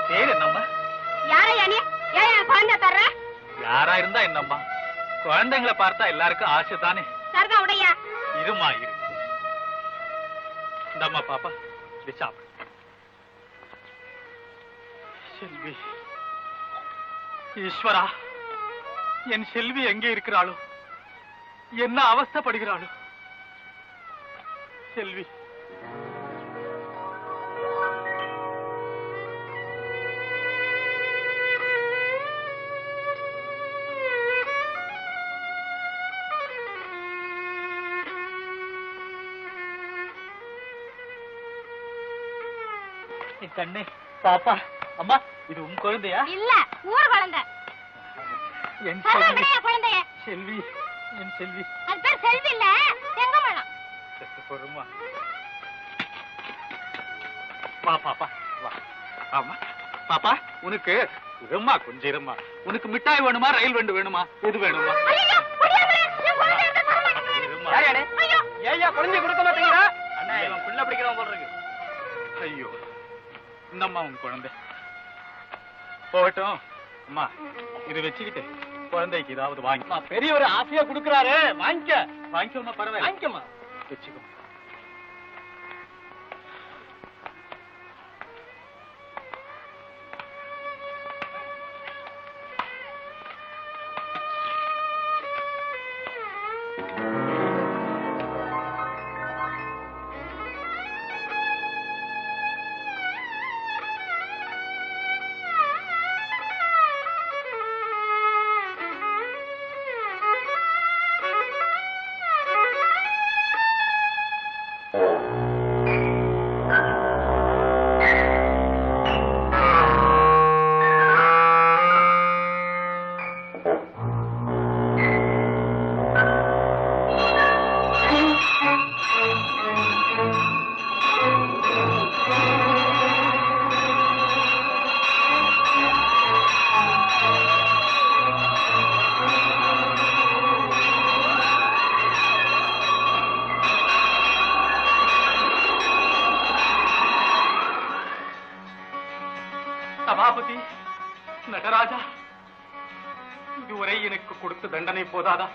பேர் என்னம்மா? யாரையா நீ? ஏன் குழந்தை தர்ற? யாரா இருந்தா என்னம்மா, குழந்தைங்களை பார்த்தா எல்லாருக்கும் ஆசை தானே. சரிதான் உடையா. இருமா இரு. இந்தம்மா பாப்பா, இது சாப்பிடு. செல்வி, ஈஸ்வரா, என் செல்வி எங்கே இருக்கிறாளோ, என்ன அவஸ்தைப்படுகிறாளோ. செல்வி, கண்ணே, பாப்பா, அம்மா, இது உன் குழந்தையா? இல்ல, ஊர் குழந்தை. என் செல்வி. குழந்தைய செல்வி, என் செல்வி. அது பேர் செல்வி இல்ல, செங்கமலம். பொறுமா. வா பாப்பா, வா. ஆமா பாப்பா, உனக்கு இருமா, கொஞ்சம் இருமா. உனக்கு மிட்டாய் வேணுமா, ரயில் வண்டு வேணுமா, எது வேணுமா? ஏய்யா குழந்தை கொடுக்க மாட்டீங்களா? அண்ணா, இவன் பிள்ளை பிடிக்கிறவன் போல இருக்கு. ஐயோ, இந்தம்மா உன் குழந்தை. போகட்டும் அம்மா, இது வச்சுக்கிட்டு குழந்தைக்கு ஏதாவது வாங்கி. பெரிய ஒரு ஆசையா கொடுக்கறாரு, வாங்கிக்க. வாங்கிக்கோமா, பரவாயில்ல, வாங்கிக்கமா. வச்சுக்கோ. சபாபதி, நடராஜா, இதுவரை எனக்கு கொடுத்த தண்டனை போதாதா?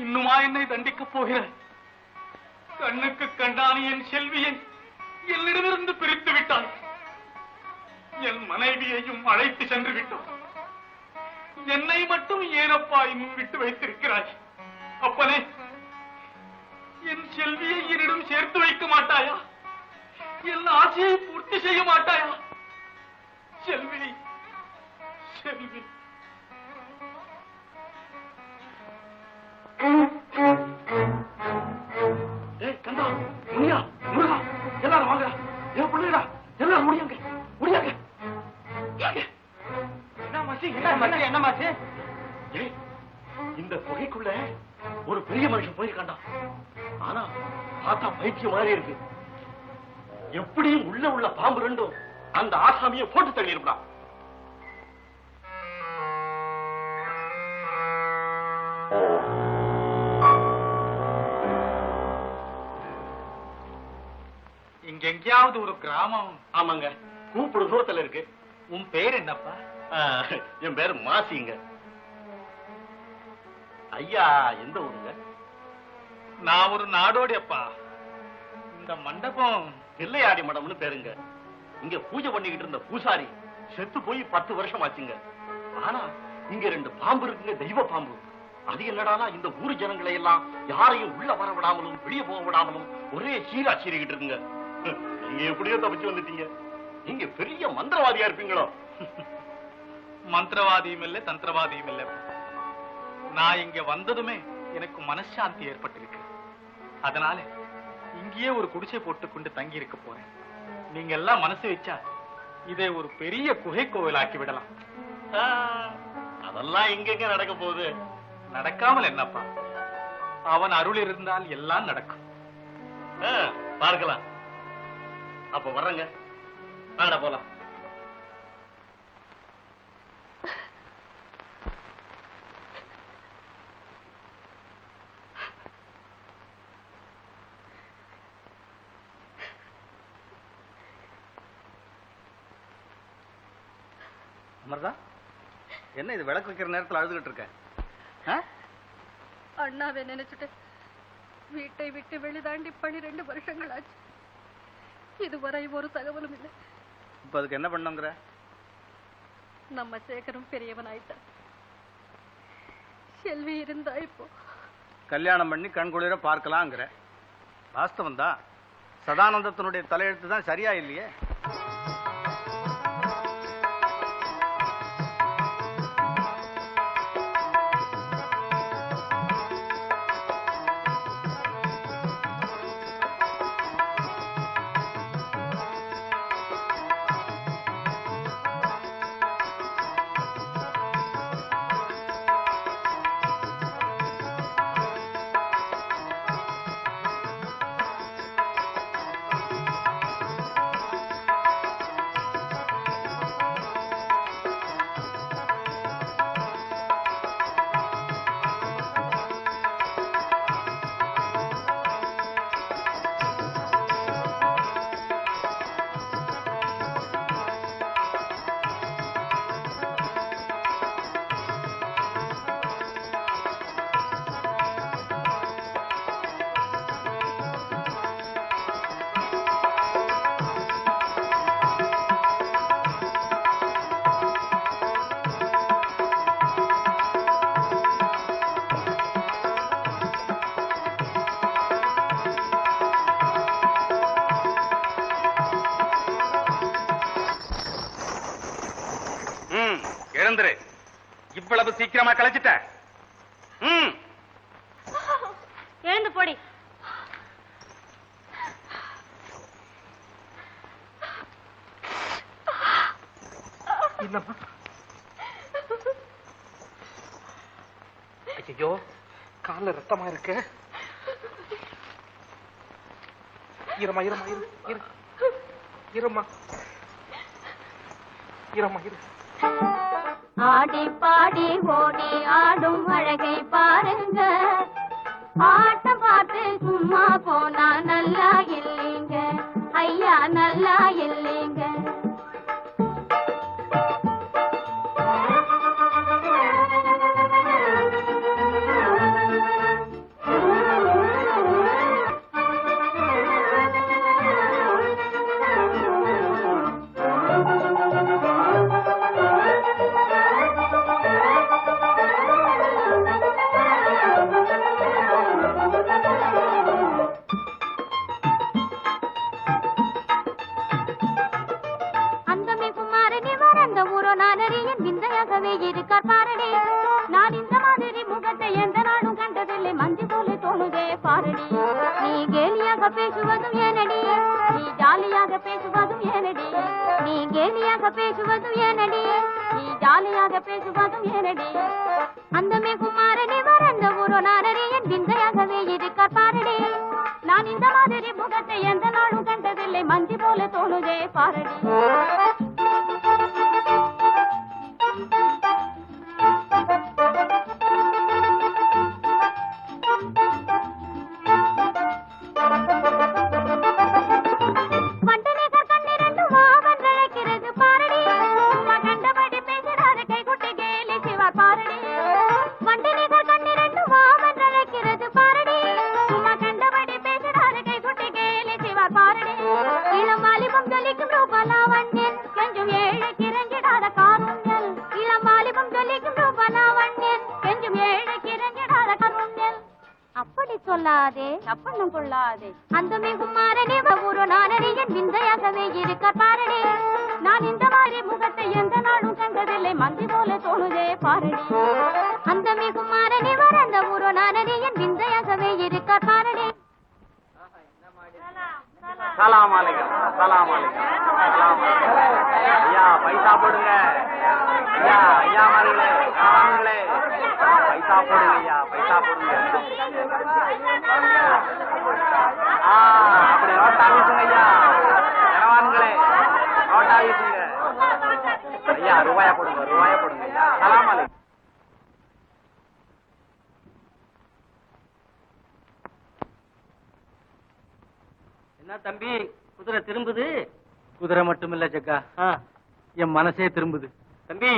இன்னுமா என்னை தண்டிக்கப் போகிற? கண்ணுக்கு கண்டான என் செல்வியை என்னிடமிருந்து பிரித்து விட்டாய். என் மனைவியையும் அழைத்து சென்று விட்டோம். என்னை மட்டும் ஏனப்பா இன்னும் விட்டு வைத்திருக்கிறாய்? அப்பனே, என் செல்வியை என்னிடம் சேர்த்து வைக்க மாட்டாயா? என் ஆசையை பூர்த்தி செய்ய மாட்டாயா? செல்வி, செல்வி. கந்தா, முனியா, முருகா, எல்லாரும் வாங்க. என் பிள்ளைடா, எல்லாரும் முடியாங்க, முடியாங்க. என்னமாச்சு? இந்த குகைக்குள்ள ஒரு பெரிய மனுஷன் போயிருக்காண்டா. ஆனா பார்த்தா பைத்தியம் மாதிரி இருக்கு. எப்படியும் உள்ள பாம்பு ரெண்டும் அந்த ஆசாமியை போட்டு தள்ளி இருப்பா. இங்க எங்கேயாவது ஒரு கிராமம்? ஆமாங்க, கூப்பிடு தூரத்துல இருக்கு. உன் பேர் என்னப்பா? என் பேரு மாசிங்க. ஐயா எந்த ஊருங்க? நான் ஒரு நாடோடி அப்பா. இந்த மண்டபம் பிள்ளையாடி மடம்னு பேருங்க. இங்க பூஜை பண்ணிக்கிட்டு இருந்த பூசாரி செத்து போய் 10 வருஷம் ஆச்சுங்க. ஆனா இங்க 2 பாம்பு இருக்குங்க, தெய்வ பாம்பு. அது என்னடானா இந்த ஊர் ஜனங்களை எல்லாம் யாரையும் உள்ள வர விடாமலும் வெளியே போக விடாமலும் ஒரே சீரா சீறிக்கிட்டு இருக்குங்க. நீங்க எப்படியோ தப்பிச்சு வந்துட்டீங்க. நீங்க பெரிய மந்திரவாதியா இருப்பீங்களோ? மந்திரவாதியும் இல்லை, தந்திரவாதியும் இல்லை. நான் இங்க வந்ததுமே எனக்கு மனசாந்தி ஏற்பட்டிருக்கு. அதனால இங்கேயே ஒரு குடிசை போட்டுக்கொண்டு தங்கி இருக்க போறேன். நீங்க எல்லாம் மனசு வச்சா இதை ஒரு பெரிய குகை கோவிலாக்கி விடலாம். அதெல்லாம் எங்கெங்க நடக்க போகுது? நடக்காமல் என்னப்பா, அவன் அருள் இருந்தால் எல்லாம் நடக்கும். பார்க்கலாம். அப்ப வர்றங்க, வாங்கடா போலாம். அமர்தா, என்ன இது விளக்கு வைக்கிற நேரத்தில் அழுதுகிட்டு இருக்க? அண்ணாவை நினைச்சுட்டு வீட்டை விட்டு வெளிதாண்டி 12 வருஷங்கள் ஆச்சு. இதுவரை ஒரு தகவலும் இல்லை. இப்ப அதுக்கு என்ன பண்ணுங்கிற? நம்ம சேகரும் பெரியவன் ஆயிட்டான். செல்வி இருந்தா இப்போ கல்யாணம் பண்ணி கண்குளிர பார்க்கலாங்கிற. வாஸ்தவம் தான். சதானந்தத்தினுடைய தலையெழுத்து தான் சரியா இல்லையே. இவ்வளவு சீக்கிரமா கலைச்சிட்ட? எழுந்து போடி. ஐயோ, கால ரத்தமா இருக்கு. இருமா இருமா இரு இரு இருமா இருமா இரு. ஆடி பாடி ஓடி ஆடும் அழகை பாருங்க. ஆட்டம் பார்த்து சும்மா போனா நல்லா இல்லைங்க ஐயா, நல்லா இல்லைங்க. இருக்கார் பாரடி, நான் இந்த மாதிரி முகத்தை எந்த நாளும் கண்டதில்லை. மஞ்சு போல தோணுதே பாரடி. நீ கேலியாக பேசுவதும் ஏனடி, நீ ஜாலியாக பேசுவதும் ஏனடி. நீ கேலியாக பேசுவதும் ஏனடி, நீ ஜாலியாக பேசுவதும் ஏனடி. அந்த குமாரனி மறந்த ஊரோ நானடி, என் விந்தையாகவே இருக்கார் பாரடி. நான் இந்த மாதிரி முகத்தை எந்த நாளும் கண்டதில்லை. மஞ்சு போல தோணுதே பாரடி. அப்படி சொல்லாதே, அப்பண்ணம் கொள்ளாதே. அந்த குமாரனே ஊரோ நானடி, என் விந்தையாகவே இருக்கார் பாரடி. நான் இந்த மாதிரி முகத்தை எந்த நாளும் கண்டதில்லை. மந்தி போல தோணுதே பாரடி. அந்த குமாரனே வறந்த ஊரோ நானடி, என் விந்தையாகவே இருக்கார் பாரடி. சலாம் அலைக்கும், சலாம் அலைக்கும், சலாம் அலைக்கும். ஐயா பைசா போடுங்க. ஐயா ஐயா மாறுங்களே, வாங்களே, பைசா போடுங்க ஐயா, பைசா போடுங்க. அப்படி நோட்டா வீசுங்க ஐயா, ஜனவான்களே நோட்டா வீசுங்க ஐயா. ரூபாயா போடுங்க, ரூபாயா போடுங்க ஐயா. சலாம் அலைக்கும். என்ன தம்பி, குதிரை திரும்புது? குதிரை மட்டும் இல்ல ஜக்கா, என் மனசே திரும்புது. தம்பி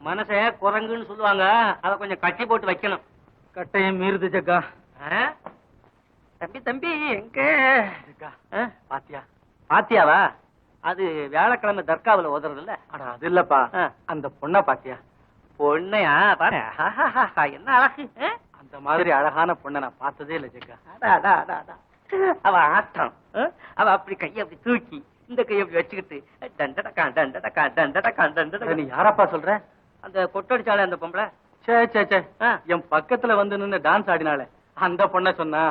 மனச குரங்குன்னு சொல்லுவாங்க, அத கொஞ்சம் கட்டி போட்டு வைக்கணும். கட்டையும் மீறுது ஜக்கா. தம்பி தம்பி எங்க ஜக்கா ஆ? பாத்தியா? பாத்தியாவா? அது வியாழக்கிழமை தர்காவுல ஓதுறது இல்ல. அட அது இல்லப்பா, ஆ. அந்த பொண்ணை பாத்தியா? பொண்ணையா பாரு, என்ன அழகு. ஆ? அந்த மாதிரி அழகான பொண்ணை நான் பார்த்ததே இல்ல ஜக்கா. அடா, அடா, அடா, அடா. அவ ஆட்டம், ஆ? அவ அப்படி கையை அப்படி தூக்கி இந்த கையை அப்படி வச்சுக்கிட்டு டண்டடக்கா டண்டடக்கா டண்டடக்கா அட, டண்டடக்கா. நீ யாரப்பா சொல்ற? அந்த கொட்டடிச்சாலே அந்த பொம்பளை. சே சே சே, ஆ. என் பக்கத்துல வந்து நின்னு டான்ஸ் ஆடினாலே அந்த பொண்ணை சொன்னா.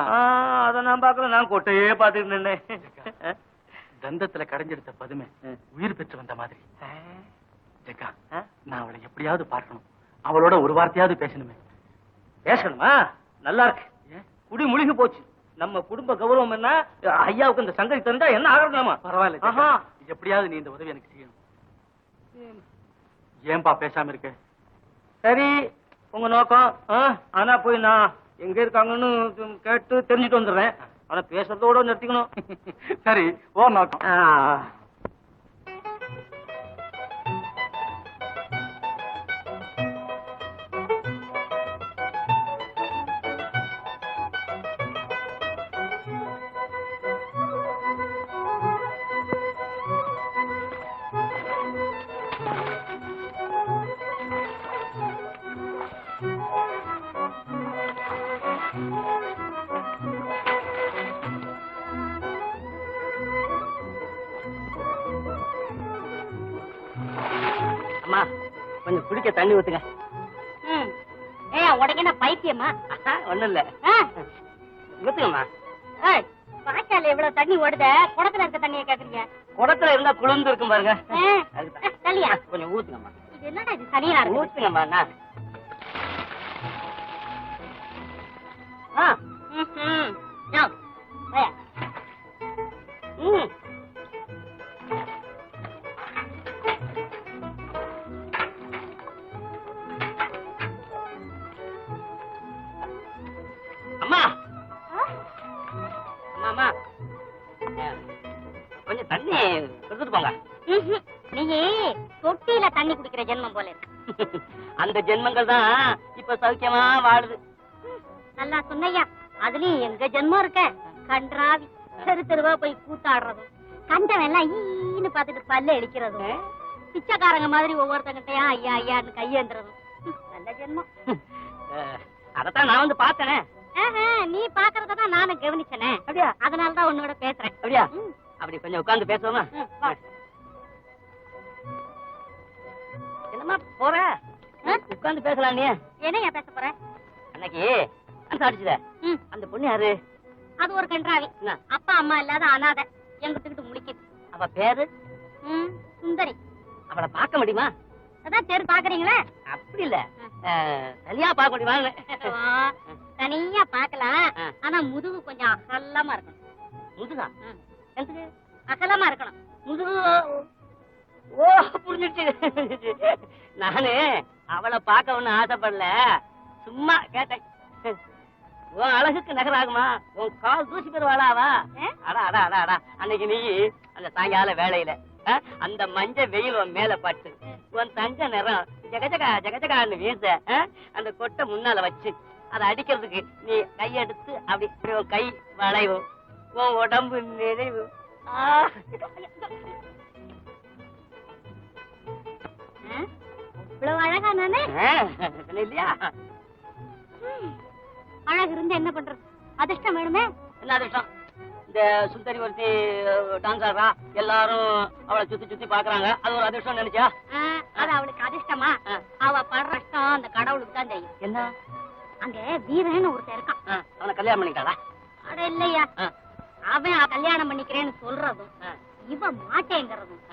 அத நான் பாக்கல, நான் கொட்டையே பாத்துட்டு நின்னேன். தந்தத்துல கடைஞ்செடுத்த பதுமை உயிர் பெற்று வந்த மாதிரி. ஜக்கா, நான் அவளை எப்படியாவது பார்க்கணும். அவளோட ஒரு வார்த்தையாவது பேசணுமே. பேசணுமா? நல்லா இருக்கு. குடி முழுகி போச்சு. நம்ம குடும்ப கௌரவம் என்ன? ஐயாவுக்கு இந்த சங்கதி தெரிஞ்சா என்ன ஆகணுமா? பரவாயில்ல ஜக்கா. ஆஹா. எப்படியாவது நீ இந்த உதவி எனக்கு செய்யணும். ஏன்பா பேசாம இருக்க? சரி, உங்க நோக்கம். ஆனா போய் நான் எங்க இருக்காங்கன்னு கேட்டு தெரிஞ்சுட்டு வந்துடுறேன். ஆனா பேசுறதோட நிறுத்திக்கணும். சரி, ஓ நோக்கம். அம்மா, கொஞ்சம் குடிக்க தண்ணி ஊத்துங்க. உடனே என்ன பைத்தியமா? ஒண்ணும் இல்ல, ஊத்துங்கம்மா. வாய்க்கால எவ்வளவு தண்ணி ஓடுத, குடத்துல இருக்க தண்ணியை கேக்குறீங்க? குடத்துல இருந்தா குளிர்ந்து இருக்கும் பாருங்க. அதுக்குதான். சரியா? கொஞ்சம் ஊத்துங்கம்மா. இது என்னடா இது சரியா இருக்கு? ஊத்துங்கம்மா. நான் அம்மா அம்மா அம்மா, கொஞ்சம் தண்ணி எடுத்துட்டு போங்க. நீ தொட்டியில தண்ணி குடிக்கிற ஜென்மம் போல இருக்கு. அந்த ஜென்மங்கள் தான் இப்ப சௌக்கியமா வாழுது. நல்லா சொன்னையா. அதுலயும் எங்க ஜென்மம் இருக்க கன்றாவி. தெரு தெருவா போய் கூத்தாடுறதும், கண்டவன் எல்லாம் ஈன்னு பாத்துட்டு பல்ல அடிக்கிறதும், பிச்சைக்காரங்க மாதிரி ஒவ்வொருத்தங்கிட்டயா ஐயா ஐயான்னு கையேந்துறதும். நல்ல ஜென்மம். அதத்தான் நான் வந்து பார்த்தேனே. நீ பாக்குறதான் நானும் கவனிச்சனே. அப்படியா? அதனாலதான் உன்னோட பேசுறேன். அப்படியா? அப்படி கொஞ்சம் உட்கார்ந்து பேசுவோமா? என்னம்மா போற? உட்கார்ந்து பேசலாம். நீ என்னையா பேச போற? அன்னைக்கு அந்த அடிச்சுத அந்த பொண்ணு யாரு? அது ஒரு கன்றாவி. அப்பா அம்மா இல்லாத அனாதை, எங்கிட்டு முழிக்குது. அவ பேரு சுந்தரி. அவளை பார்க்க முடியுமா? அதான் தெரு பாக்குறீங்களே. அப்படி இல்ல, தனியா பார்க்க முடியுமா? தனியா பாக்கலாம். ஆனா முதுகு கொஞ்சம் அகலமா இருக்கணும். முதுகா? அகலமா இருக்கணும் முதுகு. ஓ, புரிஞ்சிடுச்சு. நானு அவளை பார்க்க ஒண்ணு ஆசைப்படல, சும்மா கேட்டேன். உன் அழகுக்கு நகராகுமா? உன் கால் தூசி பெறுவாளாவா? அடா அடா அடா அடா, அன்னைக்கு நீ அந்த சாயங்கால வேலையில அந்த மஞ்ச வெயில் உன் மேல பட்டு உன் தங்க நிறம் ஜகஜகா ஜகஜகான்னு வீச அந்த கொட்டை முன்னால வச்சு அதை அடிக்கிறதுக்கு நீ கையெடுத்து அப்படி உன் கை வளைவும் உன் உடம்பு நிறைவு. இவ்வளவு அழகா நானே இல்லையா? அழகு இருந்து என்ன பண்றது? அதிர்ஷ்டம் வேணுமே. என்ன அதிர்ஷ்டம்? இந்த சுந்தரி ஒருத்தி டான்ஸ் ஆடுறா, எல்லாரும் அவளை சுத்தி சுத்தி பாக்குறாங்க, அது ஒரு அதிர்ஷ்டம் நினைச்சா? அது அவளுக்கு அதிர்ஷ்டமா? அவ படுற கஷ்டம் அந்த கடவுளுக்கு தான் தெரியும். என்ன? அங்க வீரன்னு ஒருத்தர் இருக்கான். அவனை கல்யாணம் பண்ணிட்டாளா? அட இல்லையா, அவன் கல்யாணம் பண்ணிக்கிறேன்னு சொல்றதும் இவ மாட்டேங்கிறதும்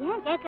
ஏன் கேட்க